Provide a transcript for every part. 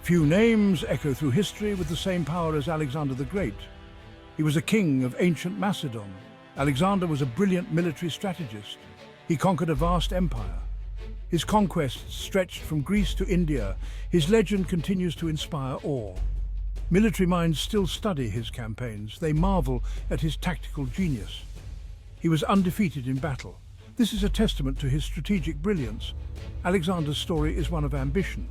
Few names echo through history with the same power as Alexander the Great. He was a king of ancient Macedon. Alexander was a brilliant military strategist. He conquered a vast empire. His conquests stretched from Greece to India. His legend continues to inspire awe. Military minds still study his campaigns. They marvel at his tactical genius. He was undefeated in battle. This is a testament to his strategic brilliance. Alexander's story is one of ambition.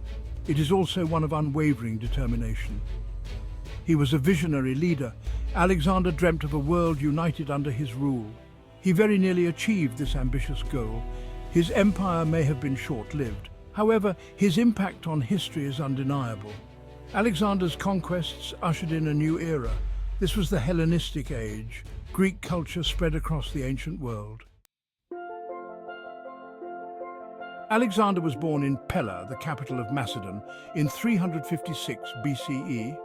It is also one of unwavering determination. He was a visionary leader. Alexander dreamt of a world united under his rule. He very nearly achieved this ambitious goal. His empire may have been short-lived. However, his impact on history is undeniable. Alexander's conquests ushered in a new era. This was the Hellenistic age. Greek culture spread across the ancient world. Alexander was born in Pella, the capital of Macedon, in 356 BCE.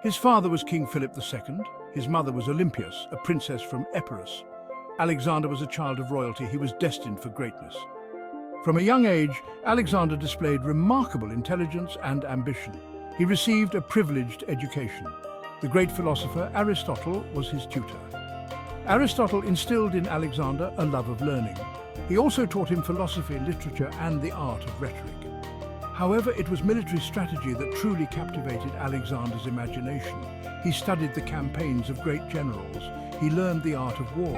His father was King Philip II. His mother was Olympias, a princess from Epirus. Alexander was a child of royalty. He was destined for greatness. From a young age, Alexander displayed remarkable intelligence and ambition. He received a privileged education. The great philosopher Aristotle was his tutor. Aristotle instilled in Alexander a love of learning. He also taught him philosophy, literature, and the art of rhetoric. However, it was military strategy that truly captivated Alexander's imagination. He studied the campaigns of great generals. He learned the art of war.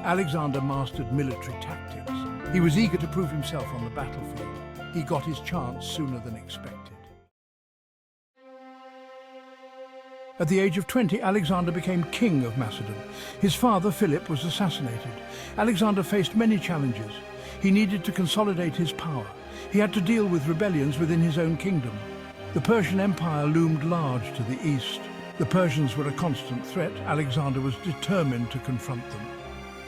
Alexander mastered military tactics. He was eager to prove himself on the battlefield. He got his chance sooner than expected. At the age of 20, Alexander became king of Macedon. His father, Philip, was assassinated. Alexander faced many challenges. He needed to consolidate his power. He had to deal with rebellions within his own kingdom. The Persian Empire loomed large to the east. The Persians were a constant threat. Alexander was determined to confront them.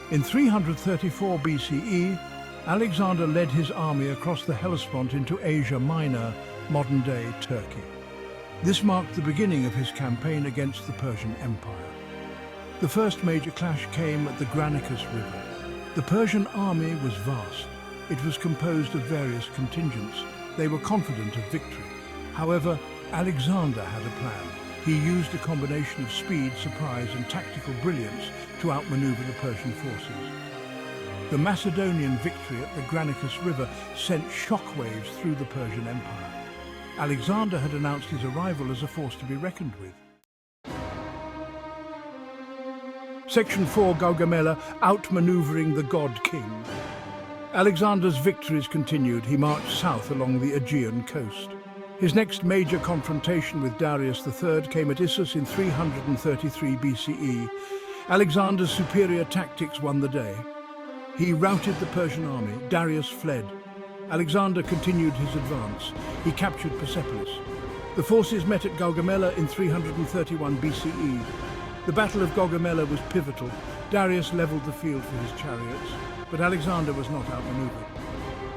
In 334 BCE, Alexander led his army across the Hellespont into Asia Minor, modern-day Turkey. This marked the beginning of his campaign against the Persian Empire. The first major clash came at the Granicus River. The Persian army was vast. It was composed of various contingents. They were confident of victory. However, Alexander had a plan. He used a combination of speed, surprise, and tactical brilliance to outmaneuver the Persian forces. The Macedonian victory at the Granicus River sent shockwaves through the Persian Empire. Alexander had announced his arrival as a force to be reckoned with. Section 4, Gaugamela, outmaneuvering the God King. Alexander's victories continued. He marched south along the Aegean coast. His next major confrontation with Darius III came at Issus in 333 BCE. Alexander's superior tactics won the day. He routed the Persian army. Darius fled. Alexander continued his advance. He captured Persepolis. The forces met at Gaugamela in 331 BCE. The Battle of Gaugamela was pivotal. Darius leveled the field for his chariots, but Alexander was not outmaneuvered.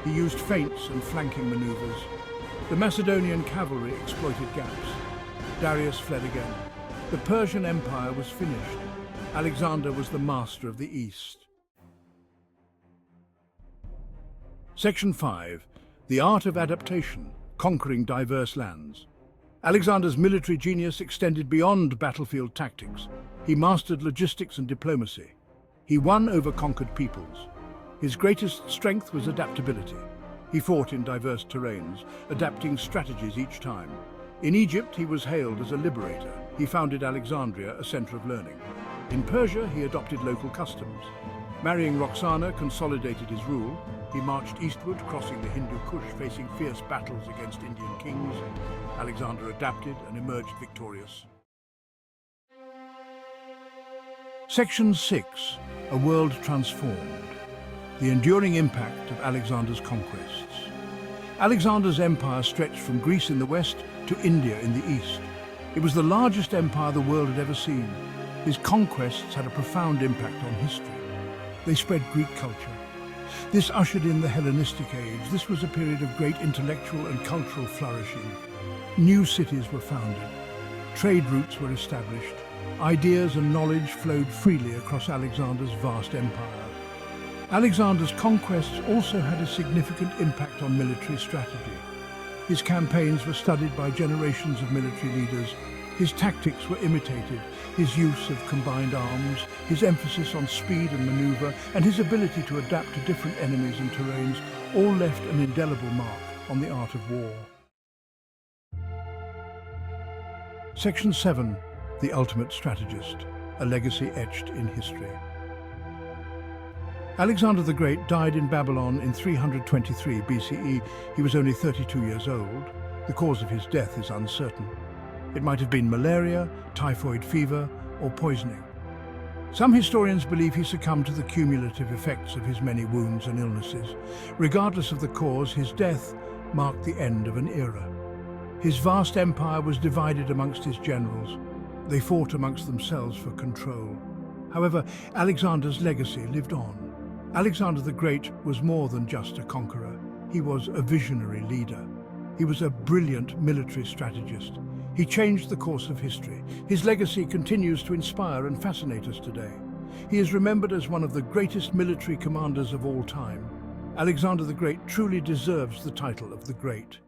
He used feints and flanking maneuvers. The Macedonian cavalry exploited gaps. Darius fled again. The Persian Empire was finished. Alexander was the master of the East. Section 5. The Art of Adaptation, Conquering Diverse Lands. Alexander's military genius extended beyond battlefield tactics. He mastered logistics and diplomacy. He won over conquered peoples. His greatest strength was adaptability. He fought in diverse terrains, adapting strategies each time. In Egypt, he was hailed as a liberator. He founded Alexandria, a center of learning. In Persia, he adopted local customs. Marrying Roxana consolidated his rule. He marched eastward, crossing the Hindu Kush, facing fierce battles against Indian kings. Alexander adapted and emerged victorious. Section 6. A World Transformed. The enduring impact of Alexander's conquests. Alexander's empire stretched from Greece in the west to India in the east. It was the largest empire the world had ever seen. His conquests had a profound impact on history. They spread Greek culture. This ushered in the Hellenistic age. This was a period of great intellectual and cultural flourishing. New cities were founded. Trade routes were established. Ideas and knowledge flowed freely across Alexander's vast empire. Alexander's conquests also had a significant impact on military strategy. His campaigns were studied by generations of military leaders. His tactics were imitated. His use of combined arms, his emphasis on speed and maneuver, and his ability to adapt to different enemies and terrains all left an indelible mark on the art of war. Section 7. The Ultimate Strategist, a legacy etched in history. Alexander the Great died in Babylon in 323 BCE. He was only 32 years old. The cause of his death is uncertain. It might have been malaria, typhoid fever, or poisoning. Some historians believe he succumbed to the cumulative effects of his many wounds and illnesses. Regardless of the cause, his death marked the end of an era. His vast empire was divided amongst his generals. They fought amongst themselves for control. However, Alexander's legacy lived on. Alexander the Great was more than just a conqueror. He was a visionary leader. He was a brilliant military strategist. He changed the course of history. His legacy continues to inspire and fascinate us today. He is remembered as one of the greatest military commanders of all time. Alexander the Great truly deserves the title of the Great.